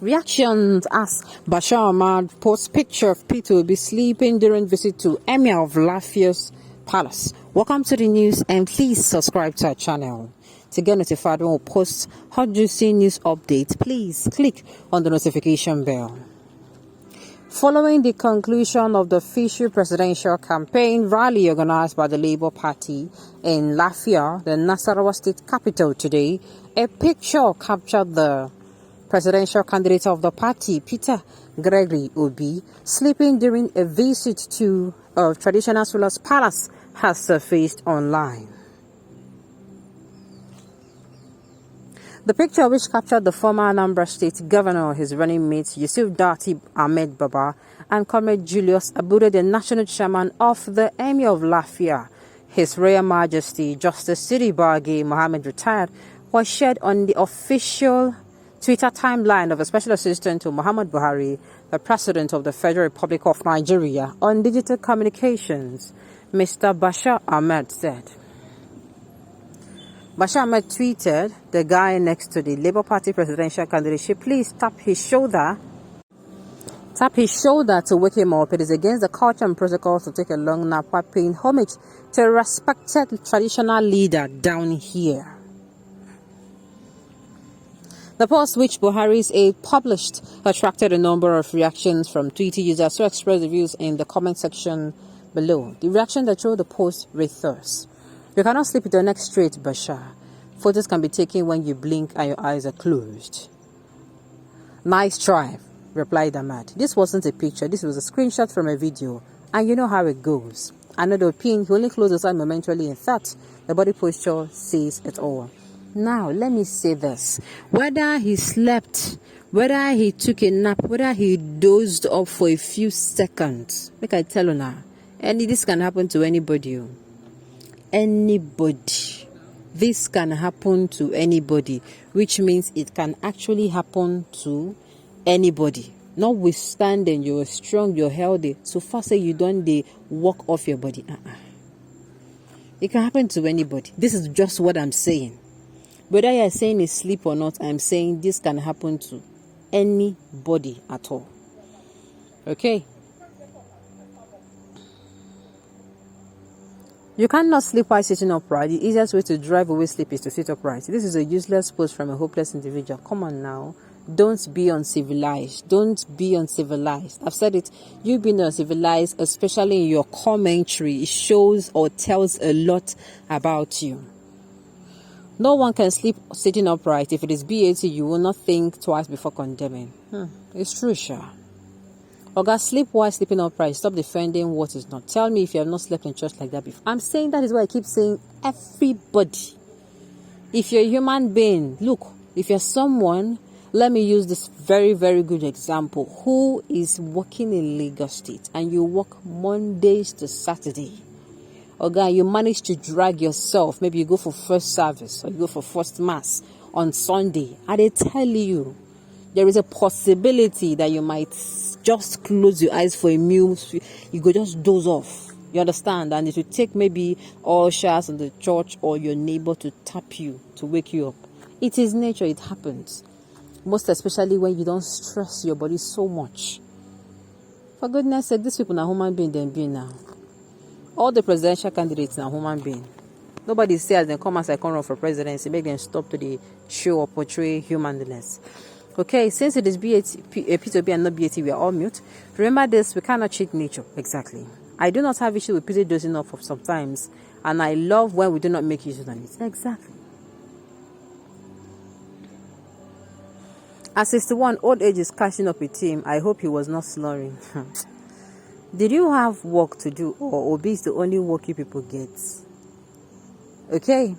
Reactions as Bashar Ahmad posts picture of Peter Obi sleeping during visit to Emir of Lafia's palace. Welcome to the news and please subscribe to our channel. To get notified when we post hot juicy news updates, please click on the notification bell. Following the conclusion of the official presidential campaign rally organized by the Labour Party in Lafia, the Nasarawa state capital today, a picture captured the presidential candidate of the party, Peter Gregory Obi, sleeping during a visit to a traditional ruler's palace has surfaced online. The picture, which captured the former Anambra State Governor, his running mate Yusuf Dati Ahmed Baba, and Comrade Julius Abude, the national chairman of the Emir of Lafia, His Royal Majesty Justice Sidi Barge Mohammed retired, was shared on the official Twitter timeline of a special assistant to Muhammad Buhari, the President of the Federal Republic of Nigeria, on digital communications. Mr. Bashar Ahmed said. Bashar Ahmed tweeted, the guy next to the Labour Party presidential candidate should please tap his shoulder to wake him up. It is against the culture and protocols to take a long nap while paying homage to a respected traditional leader down here. The post, which Buhari's aide published, attracted a number of reactions from Twitter users who expressed their views in the comment section below. The reaction that showed the post read thus: "You cannot sleep with your neck straight, Bashar. Photos can be taken when you blink and your eyes are closed." "Nice try," replied Ahmad. "This wasn't a picture, this was a screenshot from a video, and you know how it goes. Another opinion, he only closed his eye momentarily. In fact, the body posture says it all." Now, let me say this. Whether he slept, whether he took a nap, whether he dozed off for a few seconds, make I tell you now, this can happen to anybody. Anybody. This can happen to anybody, which means it can actually happen to anybody. Notwithstanding, you're strong, you're healthy, so far say you don't walk off your body. It can happen to anybody. This is just what I'm saying. Whether you're saying it's sleep or not, I'm saying this can happen to anybody at all. Okay? You cannot sleep while sitting upright. The easiest way to drive away sleep is to sit upright. This is a useless post from a hopeless individual. Come on now. Don't be uncivilized. Don't be uncivilized. I've said it. You being uncivilized, especially in your commentary, it shows or tells a lot about you. No one can sleep sitting upright. If it is BAT, you will not think twice before condemning. It's true, sure. Oga, sleep while sleeping upright. Stop defending what is not. Tell me if you have not slept in church like that before. I'm saying that is why I keep saying everybody. If you're a human being, look, if you're someone, let me use this very, very good example, who is working in Lagos State and you work Mondays to Saturday. Oga, you manage to drag yourself. Maybe you go for first service or you go for first mass on Sunday. And they tell you there is a possibility that you might just close your eyes for a meal. You go just doze off. You understand? And it will take maybe ushers in the church or your neighbor to tap you, to wake you up. It is nature. It happens. Most especially when you don't stress your body so much. For goodness sake, these people are human beings, them being now. All the presidential candidates are human beings. Nobody says they come as I come run for presidency, make them stop to the show or portray humanness. Okay, since it is P2B and not BAT, we are all mute. Remember this, we cannot cheat nature. Exactly. I do not have issue with Peter dozing off sometimes, and I love when we do not make use of it. Exactly. At 61, old age is catching up with him. I hope he was not slurring. Did you have work to do, or Obi is the only work you people get? Okay,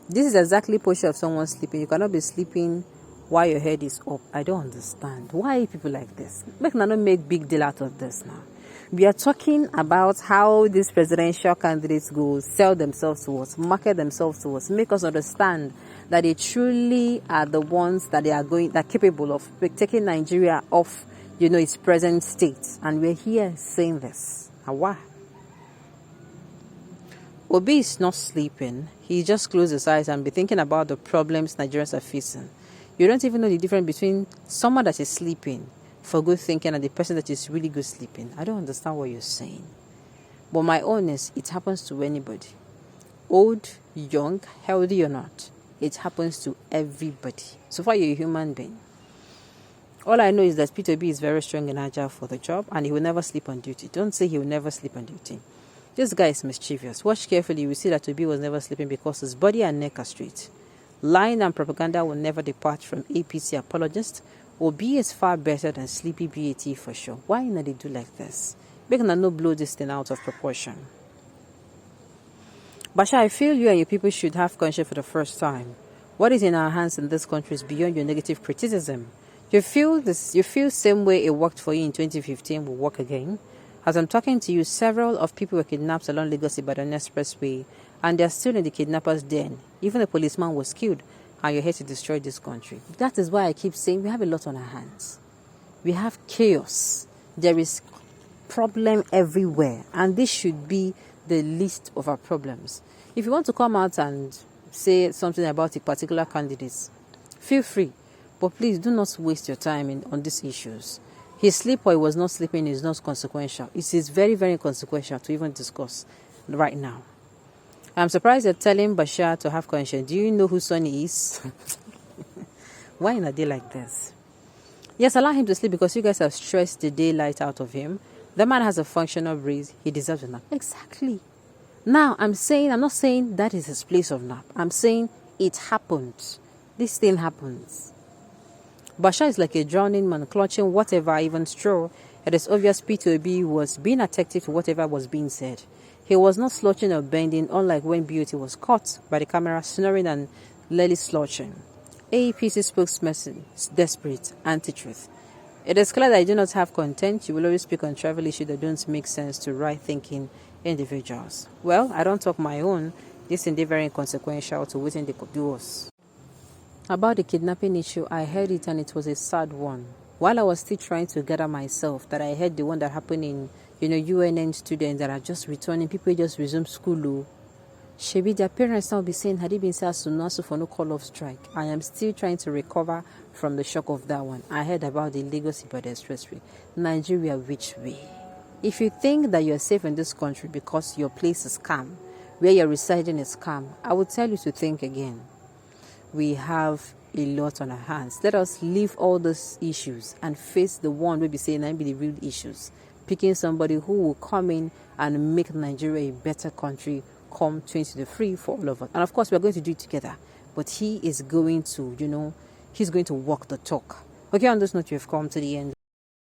this is exactly posture of someone sleeping. You cannot be sleeping while your head is up. I don't understand. Why people like this? Make not make big deal out of this now. We are talking about how these presidential candidates go sell themselves to us, market themselves to us, make us understand that they truly are the ones that are capable of taking Nigeria off, its present state. And we're here saying this. Why? Obi is not sleeping. He just closed his eyes and be thinking about the problems Nigerians are facing. You don't even know the difference between someone that is sleeping for good thinking and the person that is really good sleeping. I don't understand what you're saying. But my own is, it happens to anybody. Old, young, healthy or not. It happens to everybody. So far, you're a human being. All I know is that P2B is very strong and agile for the job, and he will never sleep on duty. Don't say he will never sleep on duty. This guy is mischievous. Watch carefully, you will see that Toby was never sleeping because his body and neck are straight. Lying and propaganda will never depart from APC apologists. Obi is far better than sleepy BAT for sure. Why not they do like this? We can not blow this thing out of proportion. Basha, I feel you and your people should have conscience for the first time. What is in our hands in this country is beyond your negative criticism. You feel same way it worked for you in 2015 will work again. As I'm talking to you, several of people were kidnapped along Lagos Ibadan Expressway, and they're still in the kidnappers' den. Even a policeman was killed, and you're here to destroy this country. That is why I keep saying we have a lot on our hands. We have chaos. There is problem everywhere, and this should be the least of our problems. If you want to come out and say something about a particular candidate, feel free, but please do not waste your time on these issues. His sleep or he was not sleeping is not consequential. It is very, very consequential to even discuss right now. I'm surprised you're telling Bashar to have conscience. Do you know who Sonny is? Why in a day like this? Yes, allow him to sleep because you guys have stressed the daylight out of him. The man has a functional brain. He deserves a nap. Exactly. Now, I'm not saying that is his place of nap. I'm saying it happened. This thing happens. Bashar is like a drowning man clutching whatever, even straw. It is obvious P2B was being attentive to whatever was being said. He was not slouching or bending, unlike when Beauty was caught by the camera snoring and Lely slouching. AEPC spokesperson is desperate, anti-truth. It is clear that you do not have content. You will always speak on travel issues that don't make sense to right-thinking individuals. Well, I don't talk my own. This is very inconsequential to what they could do us. About the kidnapping issue, I heard it and it was a sad one. While I was still trying to gather myself, that I heard the one that happened in, UNN students that are just returning, people just resume school. Shebi, their parents now be saying, had it been said for no call of strike? I am still trying to recover from the shock of that one. I heard about the Lagos Ibadan Expressway. Nigeria, which way? If you think that you're safe in this country because your place is calm, where you're residing is calm, I would tell you to think again. We have a lot on our hands. Let us leave all those issues and face the one we'll be saying and be the real issues. Picking somebody who will come in and make Nigeria a better country come 2023 for all of us. And of course, we're going to do it together. But he is going to, he's going to walk the talk. Okay, on this note, you've come to the end